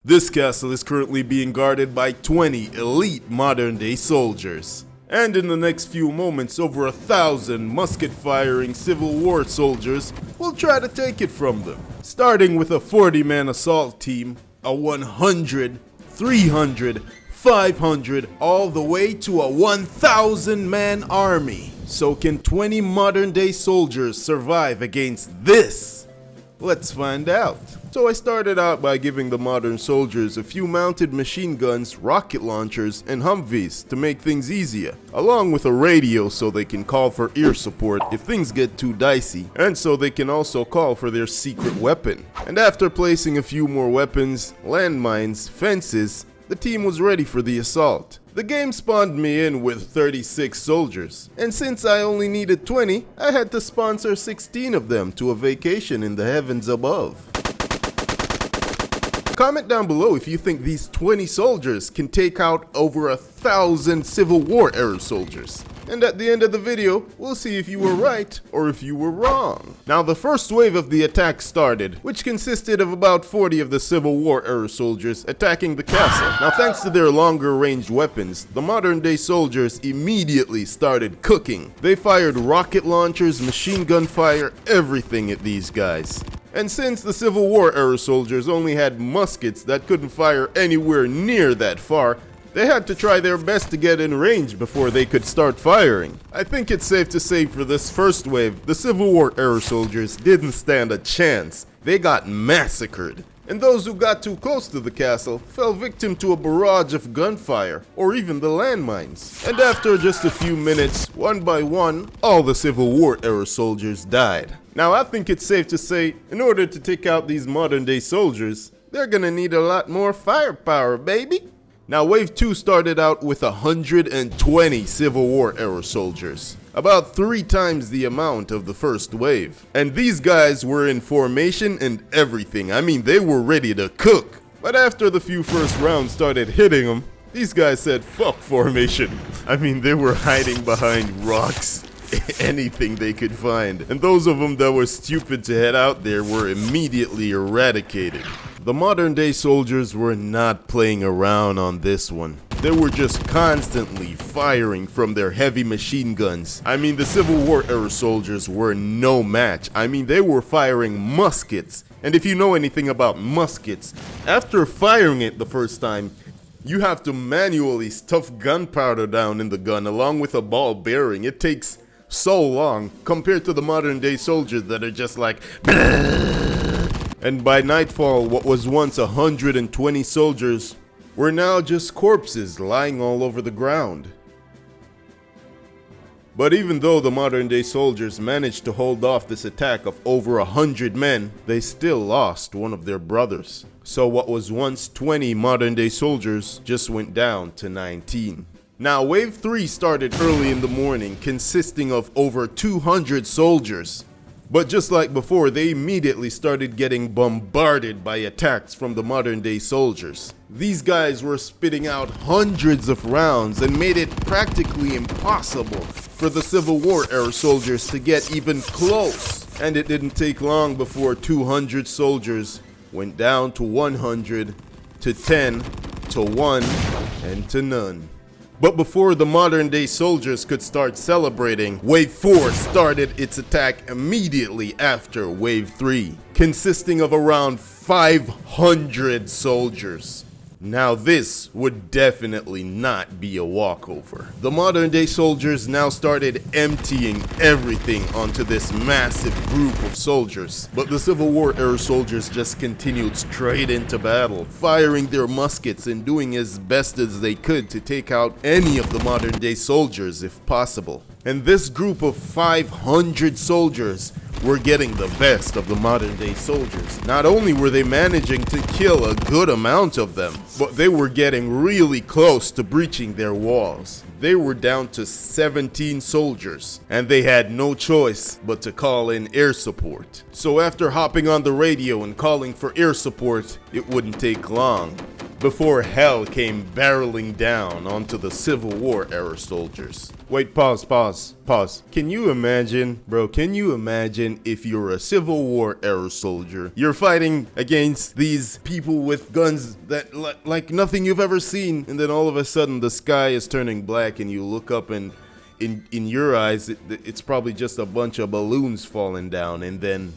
This castle is currently being guarded by 20 elite modern-day soldiers. And in the next few moments, over 1,000 musket-firing Civil War soldiers will try to take it from them. Starting with a 40-man assault team, a 100, 300, 500, all the way to a 1,000-man army. So can 20 modern-day soldiers survive against this? Let's find out. So I started out by giving the modern soldiers a few mounted machine guns, rocket launchers, and Humvees to make things easier, along with a radio so they can call for ear support if things get too dicey, and so they can also call for their secret weapon. And after placing a few more weapons, landmines, fences, the team was ready for the assault. The game spawned me in with 36 soldiers, and since I only needed 20, I had to sponsor 16 of them to a vacation in the heavens above. Comment down below if you think these 20 soldiers can take out over 1,000 Civil War era soldiers. And at the end of the video, we'll see if you were right or if you were wrong. Now the first wave of the attack started, which consisted of about 40 of the Civil War era soldiers attacking the castle. Now thanks to their longer range weapons, the modern day soldiers immediately started cooking. They fired rocket launchers, machine gun fire, everything at these guys. And since the Civil War era soldiers only had muskets that couldn't fire anywhere near that far, they had to try their best to get in range before they could start firing. I think it's safe to say for this first wave, the Civil War era soldiers didn't stand a chance. They got massacred. And those who got too close to the castle fell victim to a barrage of gunfire, or even the landmines. And after just a few minutes, one by one, all the Civil War era soldiers died. Now I think it's safe to say, in order to take out these modern day soldiers, they're gonna need a lot more firepower, baby. Now wave 2 started out with 120 Civil War era soldiers, about 3 times the amount of the first wave. And these guys were in formation and everything. I mean, they were ready to cook. But after the few first rounds started hitting them, these guys said fuck formation. I mean, they were hiding behind rocks, anything they could find. And those of them that were stupid to head out there were immediately eradicated. The modern day soldiers were not playing around on this one. They were just constantly firing from their heavy machine guns. I mean, the Civil War era soldiers were no match. I mean, they were firing muskets. And if you know anything about muskets, after firing it the first time, you have to manually stuff gunpowder down in the gun along with a ball bearing. It takes so long compared to the modern day soldiers that are just like and by nightfall, what was once 120 soldiers were now just corpses lying all over the ground. But even though the modern day soldiers managed to hold off this attack of over 100 men, they still lost one of their brothers. So what was once 20 modern day soldiers just went down to 19. Now wave 3 started early in the morning, consisting of over 200 soldiers. But just like before, they immediately started getting bombarded by attacks from the modern day soldiers. These guys were spitting out hundreds of rounds and made it practically impossible for the Civil War era soldiers to get even close. And it didn't take long before 200 soldiers went down to 100, to 10, to 1, and to none. But before the modern day soldiers could start celebrating, Wave 4 started its attack immediately after Wave 3, consisting of around 500 soldiers. Now this would definitely not be a walkover. The modern day soldiers now started emptying everything onto this massive group of soldiers. But the Civil War era soldiers just continued straight into battle, firing their muskets and doing as best as they could to take out any of the modern day soldiers if possible. And this group of 500 soldiers were getting the best of the modern day soldiers. Not only were they managing to kill a good amount of them, but they were getting really close to breaching their walls. They were down to 17 soldiers, and they had no choice but to call in air support. So after hopping on the radio and calling for air support, it wouldn't take long before hell came barreling down onto the Civil War era soldiers. Wait, pause. Can you imagine, bro, can you imagine if you're a Civil War era soldier? You're fighting against these people with guns that like nothing you've ever seen, and then all of a sudden the sky is turning black and you look up and in your eyes it's probably just a bunch of balloons falling down, and then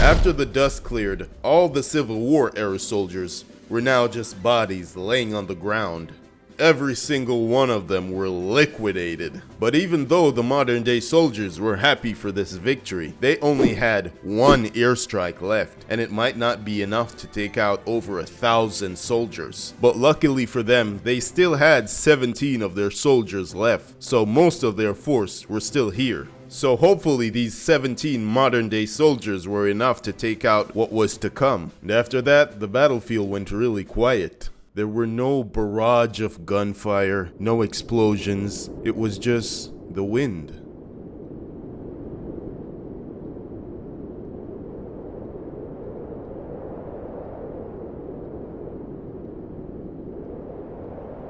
after the dust cleared, all the Civil War era soldiers were now just bodies laying on the ground. Every single one of them were liquidated. But even though the modern day soldiers were happy for this victory, they only had one airstrike left, and it might not be enough to take out over 1,000 soldiers. But luckily for them, they still had 17 of their soldiers left, so most of their force were still here. So hopefully these 17 modern day soldiers were enough to take out what was to come. And after that, the battlefield went really quiet. There were no barrage of gunfire, no explosions. It was just the wind.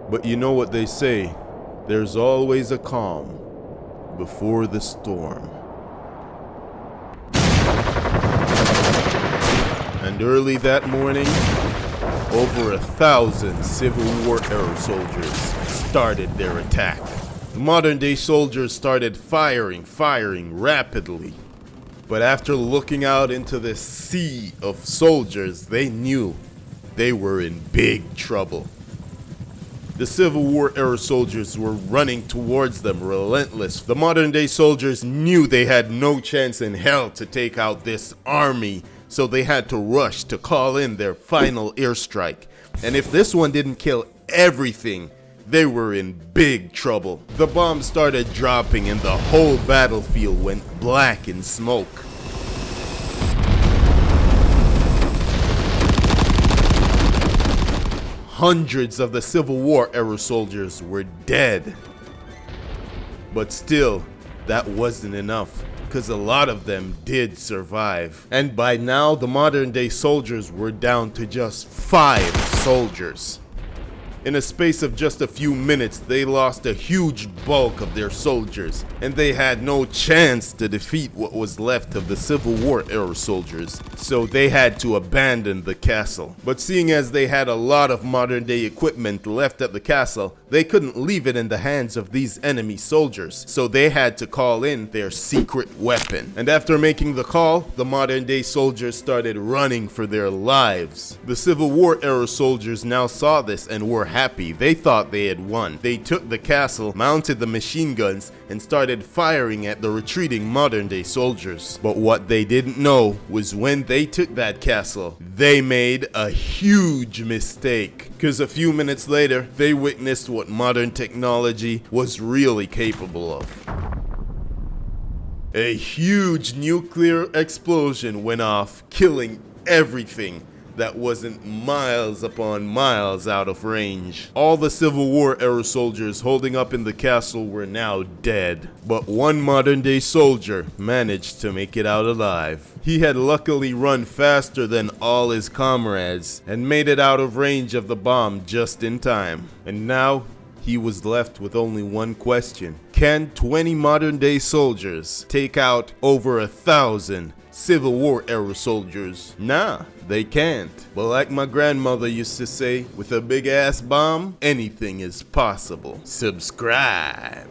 But you know what they say, there's always a calm before the storm. And early that morning, over 1,000 Civil War era soldiers started their attack. The modern day soldiers started firing rapidly. But after looking out into this sea of soldiers, they knew they were in big trouble. The Civil War era soldiers were running towards them relentless. The modern day soldiers knew they had no chance in hell to take out this army, so they had to rush to call in their final airstrike. And if this one didn't kill everything, they were in big trouble. The bombs started dropping and the whole battlefield went black in smoke. Hundreds of the Civil War era soldiers were dead. But still, that wasn't enough, because a lot of them did survive. And by now, the modern day soldiers were down to just 5 soldiers. In a space of just a few minutes, they lost a huge bulk of their soldiers, and they had no chance to defeat what was left of the Civil War era soldiers, so they had to abandon the castle. But seeing as they had a lot of modern day equipment left at the castle, they couldn't leave it in the hands of these enemy soldiers, so they had to call in their secret weapon. And after making the call, the modern day soldiers started running for their lives. The Civil War era soldiers now saw this and were happy. They thought they had won. They took the castle, mounted the machine guns, and started firing at the retreating modern day soldiers. But what they didn't know was when they took that castle, they made a huge mistake. Because a few minutes later, they witnessed what modern technology was really capable of. A huge nuclear explosion went off, killing everything that wasn't miles upon miles out of range. All the Civil War era soldiers holding up in the castle were now dead. But one modern day soldier managed to make it out alive. He had luckily run faster than all his comrades and made it out of range of the bomb just in time. And now he was left with only one question. Can 20 modern day soldiers take out over 1,000 Civil War era soldiers? Nah, they can't. But like my grandmother used to say, with a big ass bomb, anything is possible. Subscribe.